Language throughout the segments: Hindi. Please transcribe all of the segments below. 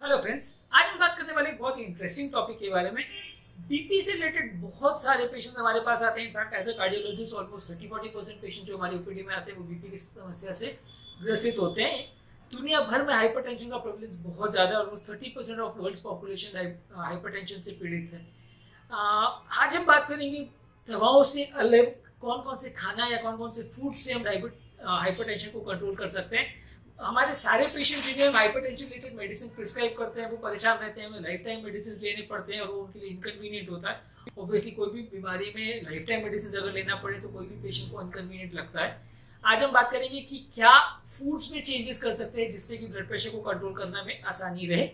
हेलो फ्रेंड्स, आज हम बात करने वाले एक बहुत ही इंटरेस्टिंग टॉपिक के बारे में। बीपी से रिलेटेड बहुत सारे पेशेंट्स हमारे पास आते हैं। In fact as a cardiologist almost 30-40% patient जो हमारी ओपीडी में आते हैं वो बीपी की समस्या से ग्रसित होते हैं। दुनिया भर में हाइपरटेंशन का प्रेवलेंस बहुत ज़्यादा है। Almost 30% of world's population hypertension से पीड़ित है। आज हम बात करेंगे दवाओं से अलग कौन कौन से खाना या कौन कौन से फूड से हम हाइपरटेंशन को कंट्रोल कर सकते हैं। हमारे सारे पेशेंट जिन्हें हम हाइपरटेंशन रिलेटेड मेडिसिन प्रिस्क्राइब करते हैं वो परेशान रहते हैं, हमें लाइफ टाइम मेडिसिन लेने पड़ते हैं और वो उनके लिए इनकन्वीनियंट होता है। ऑब्वियसली कोई भी बीमारी में लाइफ टाइम मेडिसिन अगर लेना पड़े तो कोई भी पेशेंट को इनकन्वीनियंट लगता है। आज हम बात करेंगे कि क्या फूड्स में चेंजेस कर सकते हैं जिससे कि ब्लड प्रेशर को कंट्रोल करने में आसानी रहे।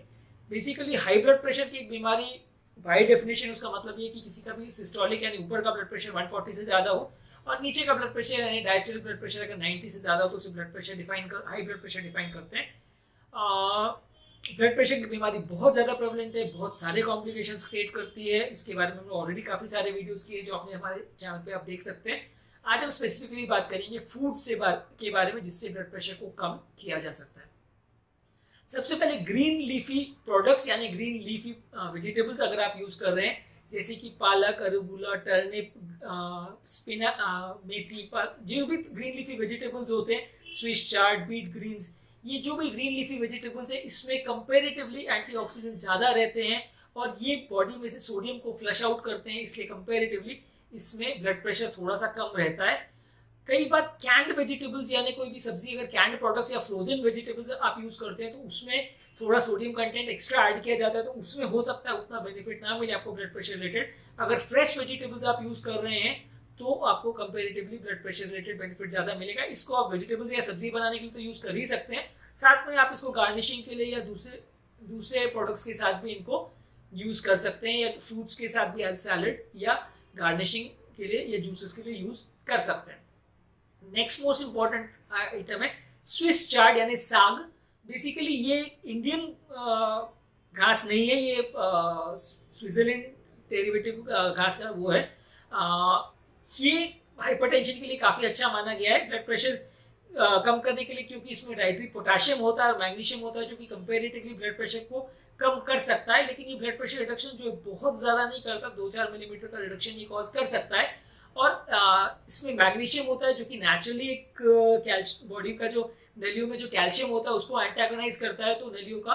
बेसिकली हाई ब्लड प्रेशर की एक बीमारी बाय डेफिनेशन उसका मतलब ये कि किसी का भी सिस्टोलिक यानी ऊपर का ब्लड प्रेशर 140 से ज़्यादा हो और नीचे का ब्लड प्रेशर यानी डायस्टोलिक ब्लड प्रेशर अगर 90 से ज़्यादा हो तो उसे blood pressure high blood pressure define करते हैं। ब्लड प्रेशर की बीमारी बहुत ज़्यादा प्रेवलेंट है, बहुत सारे कॉम्प्लिकेशंस क्रिएट करती है। इसके बारे में हमने ऑलरेडी काफ़ी सारे वीडियोस किए जो आपने हमारे चैनल पे आप देख सकते हैं। आज हम स्पेसिफिकली बात करेंगे फूड के बारे में जिससे ब्लड प्रेशर को कम किया जा सकता है। सबसे पहले ग्रीन लीफी प्रोडक्ट्स यानी ग्रीन लीफी वेजिटेबल्स अगर आप यूज़ कर रहे हैं जैसे कि पालक, अरुगुला, टर्निप, स्पिना, मेथी, जो भी ग्रीन लीफी वेजिटेबल्स होते हैं, स्विस चार्ड, बीट ग्रीन्स, ये जो भी ग्रीन लीफी वेजिटेबल्स है इसमें कंपैरेटिवली एंटीऑक्सीडेंट ज़्यादा रहते हैं और ये बॉडी में से सोडियम को फ्लश आउट करते हैं, इसलिए कंपैरेटिवली इसमें ब्लड प्रेशर थोड़ा सा कम रहता है। कई बार कैंड वेजिटेबल्स यानी कोई भी सब्जी अगर कैंड प्रोडक्ट्स या फ्रोजन वेजिटेबल्स आप यूज़ करते हैं तो उसमें थोड़ा सोडियम कंटेंट एक्स्ट्रा ऐड किया जाता है, तो उसमें हो सकता है उतना बेनिफिट ना मिले आपको ब्लड प्रेशर रिलेटेड। अगर फ्रेश वेजिटेबल्स आप यूज़ कर रहे हैं तो आपको comparatively blood pressure related benefit ज़्यादा मिलेगा। इसको आप वेजिटेबल्स या सब्जी बनाने के लिए तो यूज़ कर ही सकते हैं, साथ में आप इसको गार्निशिंग के लिए या दूसरे प्रोडक्ट्स के साथ भी इनको यूज़ कर सकते हैं या फ्रूट्स के साथ भी एज सैलड या गार्निशिंग के लिए या जूसेस के लिए यूज़ कर सकते हैं। नेक्स्ट मोस्ट इंपॉर्टेंट आइटम है स्विस चार्ड यानी साग। बेसिकली ये इंडियन घास नहीं है, ये स्विट्जरलैंड डेरिवेटिव घास का वो है। ये हाइपरटेंशन के लिए काफ़ी अच्छा माना गया है ब्लड प्रेशर कम करने के लिए, क्योंकि इसमें डाइटरी पोटाशियम होता है और मैग्नीशियम होता है जो कि कंपेरेटिवली ब्लड प्रेशर को कम कर सकता है। लेकिन ये ब्लड प्रेशर रिडक्शन जो बहुत ज़्यादा नहीं करता, 2-4 मिलीमीटर का रिडक्शन ये कॉज कर सकता है। और इसमें मैग्नीशियम होता है जो कि नेचुरली एक बॉडी का जो नलियों में जो कैल्शियम होता है उसको एंटागोनाइज करता है, तो नलियों का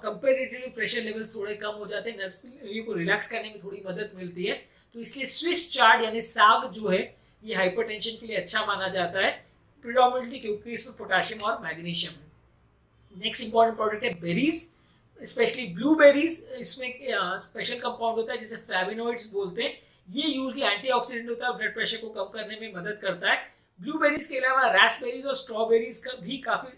कंपेरेटिवली प्रेशर लेवल्स थोड़े कम हो जाते हैं, नलियों को रिलैक्स करने में थोड़ी मदद मिलती है। तो इसलिए स्विस चार्ड यानी साग जो है ये हाइपरटेंशन के लिए अच्छा माना जाता है, प्रिडोमिनेटली क्योंकि इसमें पोटाशियम और मैग्नीशियम है। नेक्स्ट इंपॉर्टेंट प्रोडक्ट है बेरीज, स्पेशली ब्लूबेरीज। इसमें स्पेशल कंपाउंड होता है जिसे फ्लेवोनॉइड्स बोलते हैं। ये यूजली एंटीऑक्सीडेंट होता है, ब्लड प्रेशर को कम करने में मदद करता है। ब्लूबेरीज के अलावा रास्पबेरीज और स्ट्रॉबेरीज का भी काफ़ी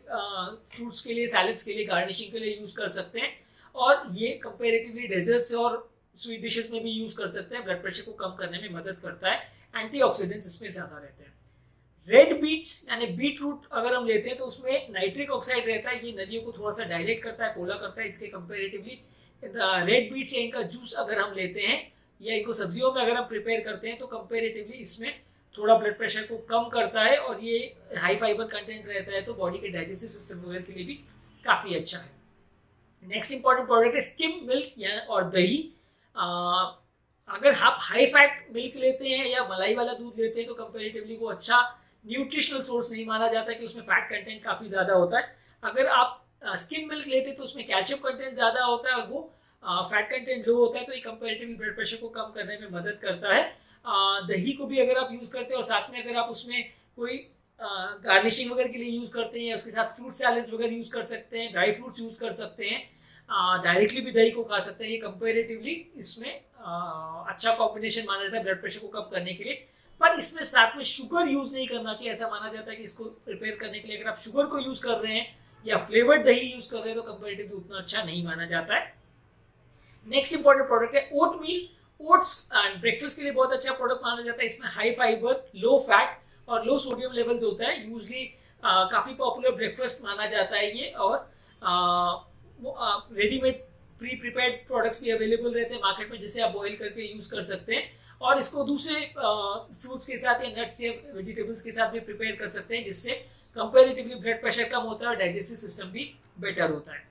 फ्रूट्स के लिए, सैलड्स के लिए, गार्निशिंग के लिए यूज़ कर सकते हैं और ये कंपेरेटिवली डेजर्ट्स और स्वीट डिशेस में भी यूज़ कर सकते हैं। ब्लड प्रेशर को कम करने में मदद करता है, एंटीऑक्सीडेंट्स इसमें ज़्यादा रहते हैं। रेड बीट्स यानी बीट रूट अगर हम लेते हैं तो उसमें नाइट्रिक ऑक्साइड रहता है, ये नदियों को थोड़ा सा डायलेट करता है, पोला करता है। इसके कंपेरेटिवली रेड बीट्स या इनका जूस अगर हम लेते हैं या इनको सब्जियों में अगर हम प्रिपेयर करते हैं तो कंपेरेटिवली इसमें थोड़ा ब्लड प्रेशर को कम करता है और ये हाई फाइबर कंटेंट रहता है तो बॉडी के डाइजेस्टिव सिस्टम वगैरह के लिए भी काफ़ी अच्छा है। नेक्स्ट इंपॉर्टेंट प्रोडक्ट है स्किम मिल्क या और दही। अगर आप हाई फैट मिल्क लेते हैं या मलाई वाला दूध लेते हैं तो कंपेरेटिवली वो अच्छा न्यूट्रिशनल सोर्स नहीं माना जाता कि उसमें फैट कंटेंट काफ़ी ज़्यादा होता है। अगर आप स्किम मिल्क लेते हैं तो उसमें कैल्शियम कंटेंट ज़्यादा होता है और वो फैट कंटेंट लो होता है, तो ये कंपेरेटिवली ब्लड प्रेशर को कम करने में मदद करता है। दही को भी अगर आप यूज़ करते हैं और साथ में अगर आप उसमें कोई गार्निशिंग वगैरह के लिए यूज़ करते हैं या उसके साथ फ्रूट सैलड्स वगैरह यूज़ कर सकते हैं, ड्राई फ्रूट्स यूज़ कर सकते हैं, डायरेक्टली भी दही को खा सकते हैं। ये कंपेरेटिवली इसमें अच्छा कॉम्बिनेशन माना जाता है ब्लड प्रेशर को कम करने के लिए। पर इसमें साथ में शुगर यूज़ नहीं करना चाहिए। ऐसा माना जाता है कि इसको प्रिपेयर करने के लिए अगर आप शुगर को यूज़ कर रहे हैं या फ्लेवर्ड दही यूज़ कर रहे हैं तो कंपेरेटिवली उतना अच्छा नहीं माना जाता है। नेक्स्ट इंपॉर्टेंट प्रोडक्ट है ओटमील। ओट्स ब्रेकफास्ट के लिए बहुत अच्छा प्रोडक्ट माना जाता है। इसमें हाई फाइबर, लो फैट और लो सोडियम लेवल्स होता है। यूजली काफ़ी पॉपुलर ब्रेकफास्ट माना जाता है ये, और रेडीमेड प्री प्रिपेयर्ड प्रोडक्ट्स भी अवेलेबल रहते हैं मार्केट में जिसे आप बॉईल करके यूज़ कर सकते हैं और इसको दूसरे फ्रूट्स के साथ या नट्स या वेजिटेबल्स के साथ भी प्रिपेयर कर सकते हैं जिससे कंपेरेटिवली ब्लड प्रेशर कम होता है और डाइजेस्टिव सिस्टम भी बेटर होता है।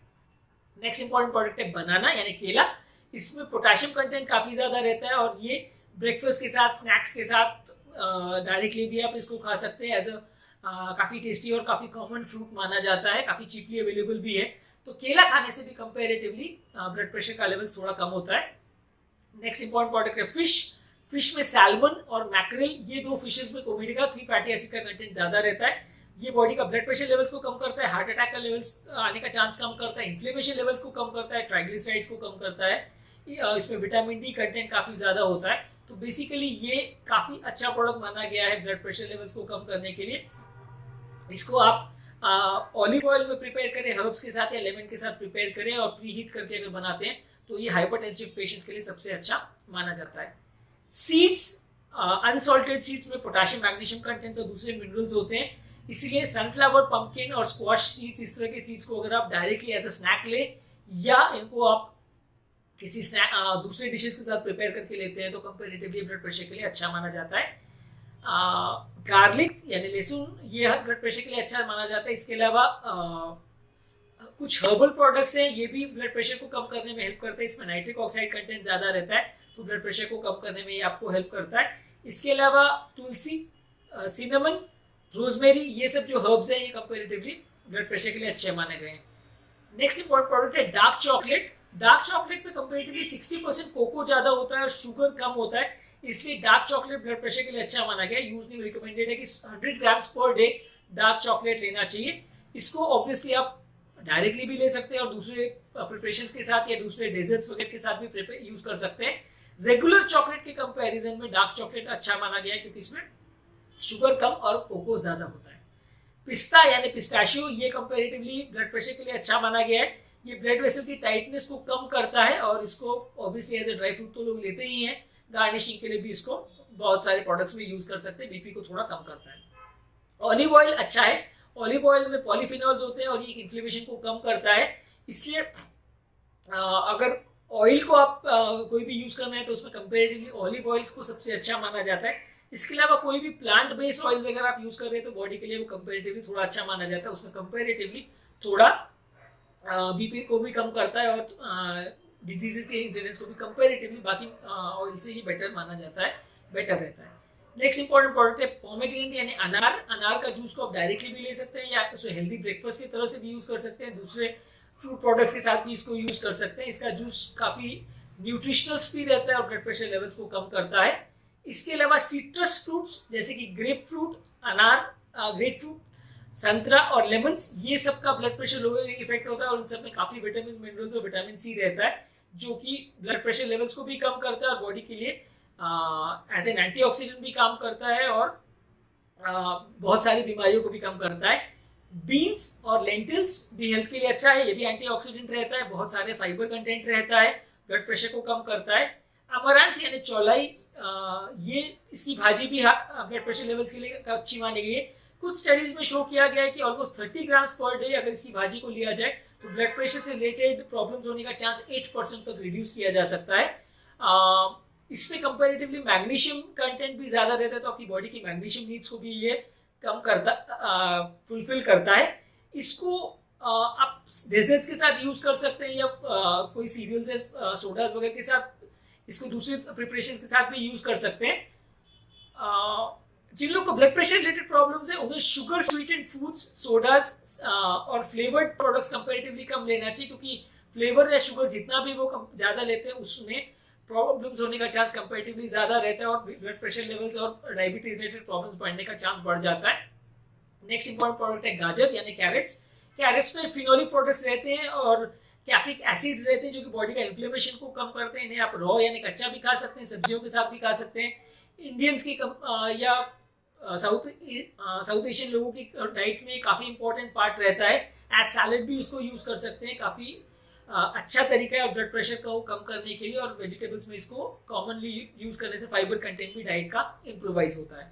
नेक्स्ट इंपॉर्टेंट प्रोडक्ट है बनाना यानी केला। इसमें पोटेशियम कंटेंट काफ़ी ज़्यादा रहता है और ये ब्रेकफास्ट के साथ, स्नैक्स के साथ डायरेक्टली भी आप इसको खा सकते हैं। एज अ काफ़ी टेस्टी और काफ़ी कॉमन फ्रूट माना जाता है, काफ़ी चीपली अवेलेबल भी है। तो केला खाने से भी कंपेरेटिवली ब्लड प्रेशर का लेवल्स थोड़ा कम होता है। नेक्स्ट इंपॉर्टेंट प्रोडक्ट है फिश। फिश में सैल्मन और मैकरेल, ये दो फिशेस में ओमेगा 3 फैटी एसिड का कंटेंट ज़्यादा रहता है। ये बॉडी का ब्लड प्रेशर लेवल्स को कम करता है, हार्ट अटैक का लेवल्स आने का चांस कम करता है, इन्फ्लेमेशन लेवल्स को कम करता है, ट्राइग्लिसराइड्स को कम करता है। इसमें विटामिन डी कंटेंट काफ़ी ज़्यादा होता है। तो बेसिकली ये काफ़ी अच्छा प्रोडक्ट माना गया है ब्लड प्रेशर लेवल्स को कम करने के लिए। इसको आप ऑलिव ऑयल में प्रिपेयर करें, हर्ब्स के साथ या लेमन के साथ प्रिपेयर करें और प्री हीट करके अगर बनाते हैं तो ये हाइपरटेंसिव पेशेंट्स के लिए सबसे अच्छा माना जाता है। सीड्स, अनसॉल्टेड सीड्स में पोटेशियम, मैग्नीशियम कंटेंट्स और दूसरे मिनरल्स होते हैं, इसीलिए सनफ्लावर, पंपकिन और स्क्वाश सीड्स, इस तरह के सीड्स को अगर आप डायरेक्टली एज अ स्नैक ले या इनको आप किसी स्नैक दूसरे डिशेस के साथ प्रिपेयर करके लेते हैं तो कंपेरेटिवली ब्लड प्रेशर के लिए अच्छा माना जाता है। गार्लिक यानी लहसुन, ये ब्लड प्रेशर के लिए अच्छा माना जाता है। इसके अलावा कुछ हर्बल प्रोडक्ट्स हैं, ये भी ब्लड प्रेशर को कम करने में हेल्प करते हैं। इसमें नाइट्रिक ऑक्साइड कंटेंट ज़्यादा रहता है तो ब्लड प्रेशर को कम करने में ये आपको हेल्प करता है। इसके अलावा तुलसी, सिनेमन, रोजमेरी, ये सब जो हर्ब्स हैं ये कंपेरेटिवली ब्लड प्रेशर के लिए अच्छे माने गए हैं। नेक्स्ट इंपॉर्टेंट प्रोडक्ट है डार्क चॉकलेट। डार्क चॉकलेट में कंपेरेटिवली 60% कोको ज़्यादा होता है और शुगर कम होता है, इसलिए डार्क चॉकलेट ब्लड प्रेशर के लिए अच्छा माना गया है। यूजली रिकमेंडेड है कि 100 grams per day dark chocolate लेना चाहिए। इसको ऑब्वियसली आप डायरेक्टली भी ले सकते हैं और दूसरे प्रिपरेशंस के साथ या दूसरे डेजर्ट्स वगैरह के साथ भी यूज कर सकते हैं। रेगुलर चॉकलेट के कंपैरिजन में डार्क चॉकलेट अच्छा माना गया है क्योंकि इसमें शुगर कम और कोको ज़्यादा होता है। पिस्ता यानी पिस्ताशियो, ये कंपैरेटिवली ब्लड प्रेशर के लिए अच्छा माना गया है। ये ब्लड वेसल की टाइटनेस को कम करता है और इसको obviously as a dry fruit तो लोग लेते ही हैं, गार्निशिंग के लिए भी इसको बहुत सारे प्रोडक्ट्स में यूज कर सकते हैं, बीपी को थोड़ा कम करता है। ऑलिव ऑयल अच्छा है, ऑलिव ऑयल में पॉलीफिनॉल्स होते हैं और ये इन्फ्लेमेशन को कम करता है, इसलिए अगर ऑयल को आप कोई भी यूज करना है तो उसमें कंपेरेटिवली ऑलिव ऑयल्स को सबसे अच्छा माना जाता है। इसके अलावा कोई भी प्लांट बेस्ड ऑयल्स अगर आप यूज कर रहे हैं तो बॉडी के लिए वो कंपेरेटिवली थोड़ा अच्छा माना जाता है, उसमें कंपेरेटिवली थोड़ा बीपी को भी कम करता है और डिजीजेस के इंसिडेंस को भी कंपेरेटिवली बाकी ऑयल से ही बेटर माना जाता है, बेटर रहता है। नेक्स्ट इंपॉर्टेंट प्रोडक्ट है पोमेग्रेनेट यानी अनार। अनार का जूस को आप डायरेक्टली भी ले सकते हैं या उसे हेल्दी ब्रेकफास्ट की तरह से भी यूज कर सकते हैं, दूसरे फ्रूट प्रोडक्ट्स के साथ भी इसको यूज कर सकते हैं। इसका जूस काफ़ी न्यूट्रिशनल्स भी रहता है और ब्लड प्रेशर लेवल्स को कम करता है। इसके अलावा सिट्रस फ्रूट्स जैसे कि ग्रेप फ्रूट, अनार, ग्रेप फ्रूट, संतरा और लेमन्स, ये सब का ब्लड प्रेशर लोअर इफेक्ट होता है और उन सब में काफ़ी विटामिन, मिनरल्स और विटामिन सी रहता है जो कि ब्लड प्रेशर लेवल्स को भी कम करता है और बॉडी के लिए एज एन एंटीऑक्सीडेंट भी काम करता है और बहुत सारी बीमारियों को भी कम करता है। बीन्स और लेंटिल्स भी हेल्थ के लिए अच्छा है, ये भी एंटीऑक्सीडेंट रहता है, बहुत सारे फाइबर कंटेंट रहता है, ब्लड प्रेशर को कम करता है। अमरांथ यानी चौलाई, ये इसकी भाजी भी ब्लड प्रेशर लेवल्स के लिए अच्छी मानी गई है। कुछ स्टडीज में शो किया गया है कि ऑलमोस्ट 30 ग्राम्स पर डे अगर इसकी भाजी को लिया जाए तो ब्लड प्रेशर से रिलेटेड प्रॉब्लम्स होने का चांस 8% तक रिड्यूस किया जा सकता है। इसमें कंपैरेटिवली मैग्नीशियम कंटेंट भी ज़्यादा रहता है तो आपकी बॉडी की मैग्नीशियम नीड्स को भी ये कम करता, फुलफिल करता है। इसको आप डेजर्ट्स के साथ यूज़ कर सकते हैं या कोई सीरियल्स है सोडाज वगैरह के साथ, इसको दूसरे प्रिपरेशंस के साथ भी यूज़ कर सकते हैं। जिन लोग को ब्लड प्रेशर रिलेटेड प्रॉब्लम्स है उन्हें शुगर स्वीटेड फूड्स, सोडास और फ्लेवर्ड प्रोडक्ट्स कंपैरेटिवली कम लेना चाहिए क्योंकि फ्लेवर या शुगर जितना भी वो ज़्यादा लेते हैं उसमें प्रॉब्लम्स होने का चांस कंपैरेटिवली ज़्यादा रहता है और ब्लड प्रेशर लेवल्स और डायबिटीज रिलेटेड प्रॉब्लम्स बढ़ने का चांस बढ़ जाता है। नेक्स्ट इंपॉर्टेंट प्रोडक्ट है गाजर यानी कैरेट्स। कैरेट्स में फिनोलिक प्रोडक्ट्स रहते हैं और कैफिक एसिड्स रहते हैं जो कि बॉडी का इन्फ्लेमेशन को कम करते हैं। इन्हें आप रॉ यानी कच्चा भी खा सकते हैं, सब्जियों के साथ भी खा सकते हैं। इंडियंस की या साउथ एशियन लोगों की डाइट में काफ़ी इंपॉर्टेंट पार्ट रहता है। एज सैलड भी इसको यूज़ कर सकते हैं, काफ़ी अच्छा तरीका है ब्लड प्रेशर को कम करने के लिए और वेजिटेबल्स में इसको कॉमनली यूज़ करने से फाइबर कंटेंट भी डाइट का इम्प्रोवाइज होता है।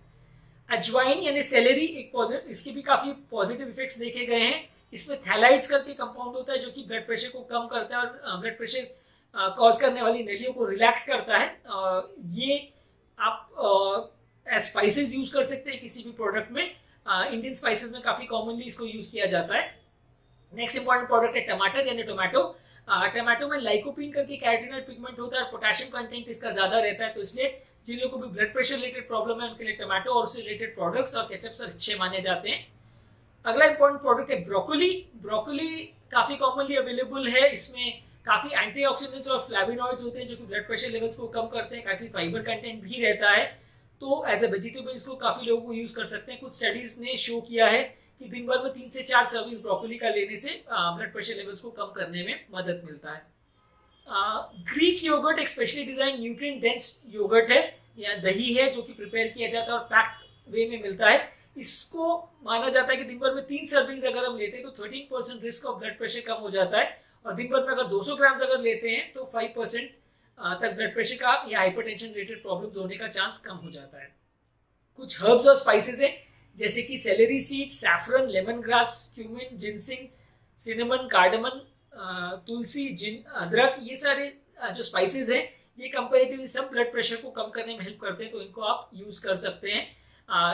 अजवाइन यानी सेलेरी एक पॉजिटिव, इसके भी काफ़ी पॉजिटिव इफेक्ट्स देखे गए हैं। इसमें थैलाइड्स करके कंपाउंड होता है जो कि ब्लड प्रेशर को कम करता है और ब्लड प्रेशर कॉज करने वाली नलियों को रिलैक्स करता है। ये आप स्पाइसेस यूज़ कर सकते हैं किसी भी प्रोडक्ट में। इंडियन स्पाइसेस में काफ़ी कॉमनली इसको यूज़ किया जाता है। नेक्स्ट इंपॉर्टेंट प्रोडक्ट है टमाटर यानी टोमेटो। टमाटो में लाइकोपीन करके कैरोटीनॉइड पिगमेंट होता है और पोटेशियम कंटेंट इसका ज्यादा रहता है, तो इसलिए जिन लोगों को भी ब्लड प्रेशर रिलेटेड प्रॉब्लम है उनके लिए टमाटो और उससे रिलेटेड प्रोडक्ट्स और केचप्स अच्छे माने जाते हैं। अगला इंपॉर्टेंट प्रोडक्ट है ब्रोकोली। ब्रोकोली काफी कॉमनली अवेलेबल है, इसमें काफी एंटीऑक्सीडेंट्स और फ्लैविनॉइड्स होते हैं जो कि ब्लड प्रेशर लेवल्स को कम करते हैं, काफी फाइबर कंटेंट भी रहता है, तो एज ए वेजिटेबल इसको काफी लोगों को यूज कर सकते हैं। कुछ स्टडीज ने शो किया है कि दिन भर में 3 से 4 सर्विंग ब्रोकोली का लेने से ब्लड प्रेशर लेवल्स को कम करने में मदद मिलता है। ग्रीक योगर्ट एक specially design nutrient dense yoghurt है या दही है जो कि प्रिपेयर किया जाता है और पैक्ड वे में मिलता है। इसको माना जाता है कि दिन भर में 3 सर्विंग्स अगर हम लेते हैं तो 13% रिस्क ऑफ ब्लड प्रेशर कम हो जाता है, और दिन भर में अगर 200 ग्राम्स अगर लेते हैं तो 5% तक ब्लड प्रेशर का या हाइपरटेंशन रिलेटेड प्रॉब्लम्स होने का चांस कम हो जाता है। कुछ हर्ब्स और स्पाइसेस हैं जैसे कि celery seed, saffron, lemon grass, cumin, ginseng, cinnamon, cardamom, तुलसी, अदरक, ये सारे जो स्पाइसेस हैं ये कंपेरेटिवली सब ब्लड प्रेशर को कम करने में हेल्प करते हैं, तो इनको आप यूज कर सकते हैं।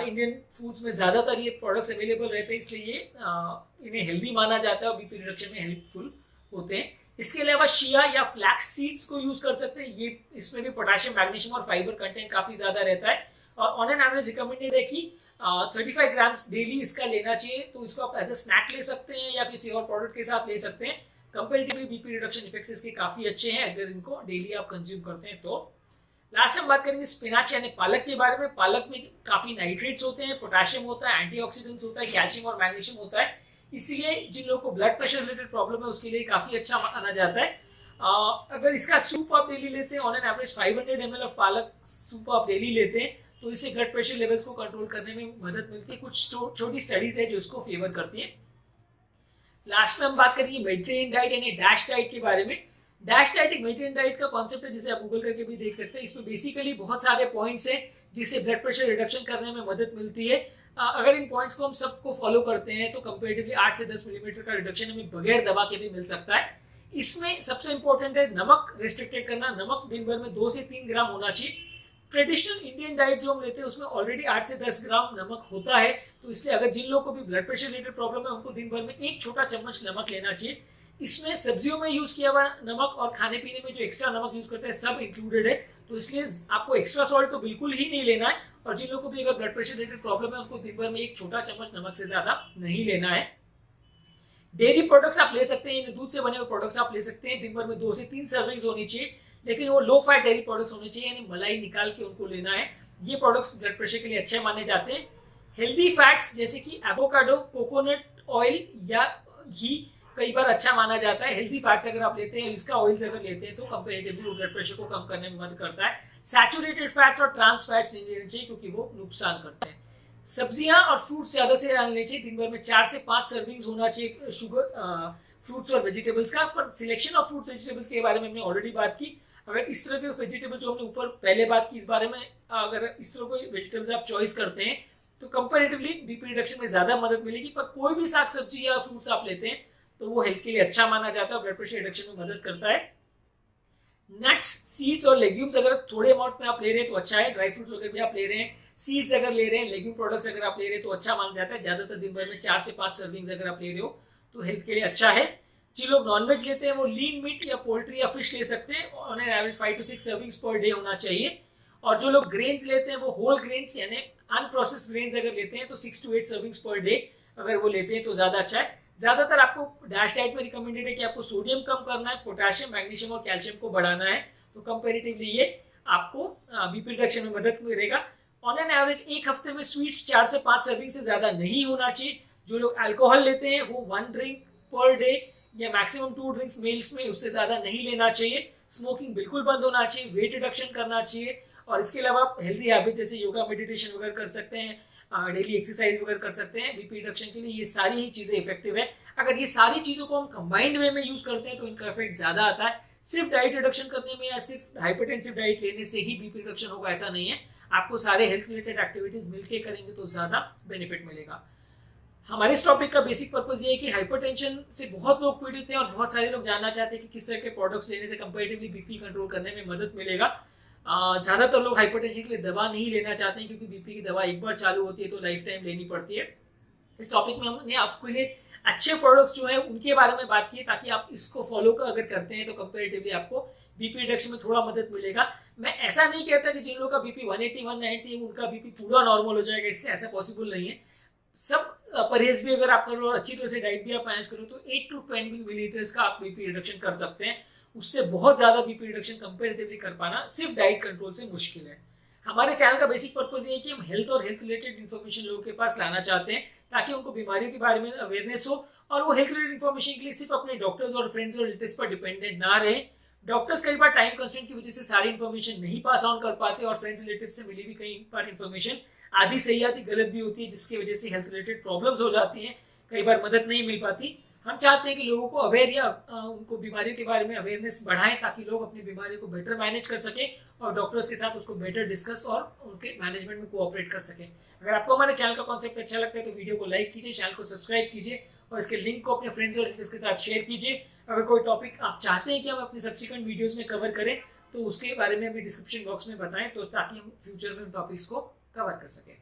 इंडियन फूड्स में ज़्यादातर ये प्रोडक्ट्स अवेलेबल रहते हैं, इसलिए इन्हें हेल्दी माना जाता है और बीपी रिडक्शन में हेल्पफुल होते हैं। इसके अलावा शिया या फ्लैक्स सीड्स को यूज कर सकते हैं, ये इसमें भी पोटेशियम, मैग्नीशियम और फाइबर कंटेंट काफ़ी ज़्यादा रहता है, और ऑन एन एवरेज रिकमेंडेड है कि 35 ग्राम्स डेली इसका लेना चाहिए, तो इसको आप एज ए स्नैक ले सकते हैं या किसी और प्रोडक्ट के साथ ले सकते हैं। कंपेरेटिवली बीपी रिडक्शन इफेक्ट्स इसके काफ़ी अच्छे हैं अगर इनको डेली आप कंज्यूम करते हैं तो। लास्ट हम बात करेंगे स्पिनाच यानी पालक के बारे में। पालक में काफ़ी नाइट्रेट्स होते हैं, पोटेशियम होता है, एंटीऑक्सीडेंट्स होता है, कैल्शियम और मैग्नीशियम होता है, इसलिए जिन लोगों को ब्लड प्रेशर रिलेटेड प्रॉब्लम है उसके लिए काफ़ी अच्छा माना जाता है। अगर इसका सूप आप डेली लेते हैं, on an average 500 ml of पालक सूप आप डेली लेते हैं तो इससे ब्लड प्रेशर लेवल्स को कंट्रोल करने में मदद मिलती है। कुछ छोटी स्टडीज है जो इसको फेवर करती है। लास्ट में हम बात करेंगे मेडिटेरियन डाइट यानी डैश डाइट के बारे में। डैश डाइट एक मेडिटेरियन डाइट का कॉन्सेप्ट है जिसे आप गूगल करके भी देख सकते हैं। इसमें बेसिकली बहुत सारे पॉइंट्स हैं जिससे ब्लड प्रेशर रिडक्शन करने में मदद मिलती है। अगर इन पॉइंट्स को हम सबको फॉलो करते हैं तो कंपेरेटिवली 8 से 10 मिलीमीटर का रिडक्शन हमें बगैर दवा के भी मिल सकता है। इसमें सबसे इंपॉर्टेंट है नमक रिस्ट्रिक्टेड करना। नमक दिन भर में 2 से 3 ग्राम होना चाहिए। ट्रेडिशनल इंडियन डाइट जो हम लेते हैं उसमें ऑलरेडी 8 से 10 ग्राम नमक होता है, तो इसलिए अगर जिन लोगों को भी ब्लड प्रेशर रिलेटेड प्रॉब्लम है उनको दिन भर में 1 छोटा चम्मच नमक लेना चाहिए। इसमें सब्जियों में यूज किया हुआ नमक और खाने पीने में जो एक्स्ट्रा नमक यूज करते हैं सब इंक्लूडेड है, तो इसलिए आपको एक्स्ट्रा सॉल्ट तो बिल्कुल ही नहीं लेना है, और जिन लोगों को भी अगर ब्लड प्रेशर रिलेटेड प्रॉब्लम है उनको दिन भर में 1 छोटा चम्मच नमक से ज्यादा नहीं लेना है। डेयरी प्रोडक्ट्स आप ले सकते हैं, दूध से बने हुए प्रोडक्ट्स आप ले सकते हैं, दिन भर में 2 से 3 सर्विंग्स होनी चाहिए, लेकिन वो लो फैट डेयरी प्रोडक्ट्स होने चाहिए यानी मलाई निकाल के उनको लेना है। ये प्रोडक्ट्स ब्लड प्रेशर के लिए अच्छे माने जाते हैं। हेल्दी फैट्स जैसे कि एवोकाडो, कोकोनट ऑयल या घी कई बार अच्छा माना जाता है। हेल्दी फैट्स अगर आप लेते हैं, इसका ऑयल्स अगर लेते हैं तो कंपेरेटिवली वो ब्लड प्रेशर को कम करने में मदद करता है। सैचुरेटेड फैट्स और ट्रांस फैट्स नहीं लेने चाहिए क्योंकि वो नुकसान करते हैं। सब्जियां और फ्रूट्स ज़्यादा से ज़्यादा लेने चाहिए, दिन भर में 4 से 5 सर्विंग्स होना चाहिए शुगर फ्रूट्स और वेजिटेबल्स का। पर सिलेक्शन ऑफ फ्रूट्स वेजिटेबल्स के बारे में हमने ऑलरेडी बात की। अगर इस तरह के वेजिटेबल जो हमने ऊपर पहले बात की इस बारे में, अगर इस तरह के वेजिटेबल्स आप चॉइस करते हैं तो कंपेरेटिवली बीपी रिडक्शन में ज़्यादा मदद मिलेगी। पर कोई भी साग सब्जी या फ्रूट्स आप लेते हैं तो वो हेल्थ के लिए अच्छा माना जाता है, ब्लड प्रेशर रिडक्शन में मदद करता है। नट्स, सीड्स और लेग्यूम्स अगर थोड़े अमाउंट में आप ले रहे हैं तो अच्छा है। ड्राई फ्रूट्स वगैरह भी आप ले रहे हैं, सीड्स अगर ले रहे हैं, लेग्यूम प्रोडक्ट्स अगर आप ले रहे हैं तो अच्छा माना जाता है। ज़्यादातर दिन भर में 4 से 5 सर्विंग्स अगर आप ले रहे हो तो हेल्थ के लिए अच्छा है। जो लोग नॉनवेज लेते हैं वो लीन मीट या पोल्ट्री या फिश ले सकते हैं, on an average 5 to 6 servings per day होना चाहिए। और जो लोग ग्रेन्स लेते हैं वो होल ग्रेन्स यानी अनप्रोसेस्ड ग्रेन्स अगर लेते हैं तो 6 to 8 सर्विंग्स पर डे अगर वो लेते हैं तो ज़्यादा अच्छा है। ज़्यादातर आपको डैश डाइट में रिकमेंडेड है कि आपको सोडियम कम करना है, पोटेशियम, मैग्नीशियम और कैल्शियम को बढ़ाना है, तो कंपेरेटिवली ये आपको बीपी रिडक्शन में मदद मिलेगा। ऑन एन एवरेज एक हफ्ते में स्वीट्स 4 से 5 सर्विंग से ज़्यादा नहीं होना चाहिए। जो लोग अल्कोहल लेते हैं वो 1 ड्रिंक पर डे या मैक्सिमम 2 ड्रिंक्स मील्स में, उससे ज़्यादा नहीं लेना चाहिए। स्मोकिंग बिल्कुल बंद होना चाहिए, वेट रिडक्शन करना चाहिए, और इसके अलावा आप हेल्दी हैबिट जैसे योगा, मेडिटेशन वगैरह कर सकते हैं, डेली एक्सरसाइज वगैरह कर सकते हैं बीपी रिडक्शन के लिए। ये सारी ही चीज़ें इफेक्टिव है। अगर ये सारी चीज़ों को हम कंबाइंड वे में यूज़ करते हैं तो इनका इफेक्ट ज़्यादा आता है। सिर्फ डाइट रिडक्शन करने में या सिर्फ हाइपरटेंसिव डाइट लेने से ही बीपी रिडक्शन होगा ऐसा नहीं है। आपको सारे हेल्थ रिलेटेड एक्टिविटीज़ मिलकर करेंगे तो ज़्यादा बेनिफिट मिलेगा। हमारे इस टॉपिक का बेसिक पर्पज ये है कि हाइपरटेंशन से बहुत लोग पीड़ित हैं और बहुत सारे लोग जानना चाहते हैं कि किस तरह के प्रोडक्ट्स लेने से कंपैरेटिवली बीपी कंट्रोल करने में मदद मिलेगा। ज़्यादातर लोग हाइपरटेंशन के लिए दवा नहीं लेना चाहते हैं क्योंकि बीपी की दवा एक बार चालू होती है तो लाइफ टाइम लेनी पड़ती है। इस टॉपिक में हमने आपके लिए अच्छे प्रोडक्ट्स जो है उनके बारे में बात की है, ताकि आप इसको फॉलो अगर करते हैं तो कंपेरेटिवली आपको बीपी रिडक्शन में थोड़ा मदद मिलेगा। मैं ऐसा नहीं कहता कि जिन लोगों का बीपी 180 190 उनका बीपी पूरा नॉर्मल हो जाएगा, इससे ऐसा पॉसिबल नहीं है। सब परहेज भी अगर आप करो और अच्छी तरह से डाइट भी आप मैनेज करो तो 8 to 10 मिलीलीटर्स का आप बीपी रिडक्शन कर सकते हैं। उससे बहुत ज़्यादा बीपी रिडक्शन कंपेरेटिवली कर पाना सिर्फ डाइट कंट्रोल से मुश्किल है। हमारे चैनल का बेसिक पर्पज ये है कि हम हेल्थ और हेल्थ रिलेटेड इन्फॉर्मेशन लोगों के पास लाना चाहते हैं, ताकि उनको बीमारियों के बारे में अवेयरनेस हो और वो हेल्थ रिलेटेड इन्फॉर्मेशन के लिए सिर्फ अपने डॉक्टर्स और फ्रेंड्स और रिलेटिव्स पर डिपेंडेंट ना रहे। डॉक्टर्स कई बार टाइम कंस्ट्रेंट की वजह से सारी इन्फॉर्मेशन नहीं पास ऑन कर पाते और फ्रेंड्स रिलेटिव से मिली भी कई बार इन्फॉर्मेशन आधी सही आधी गलत भी होती है, जिसकी वजह से हेल्थ रिलेटेड प्रॉब्लम्स हो जाती हैं, कई बार मदद नहीं मिल पाती। हम चाहते हैं कि लोगों को अवेयर या उनको बीमारियों के बारे में अवेयरनेस बढ़ाएं, ताकि लोग अपनी बीमारियों को बेटर मैनेज कर सकें और डॉक्टर्स के साथ उसको बेटर डिस्कस और उनके मैनेजमेंट में कोऑपरेट कर सकें। अगर आपको हमारे चैनल का कॉन्सेप्ट अच्छा लगता है तो वीडियो को लाइक कीजिए, चैनल को सब्सक्राइब कीजिए और इसके लिंक को अपने फ्रेंड्स और रिलेटिव्स के साथ शेयर कीजिए। अगर कोई टॉपिक आप चाहते हैं कि हम अपने सब्सिक्वेंट वीडियोज़ में कवर करें तो उसके बारे में हमें डिस्क्रिप्शन बॉक्स में बताएं, तो ताकि हम फ्यूचर में उन टॉपिक्स को कवर कर सकें।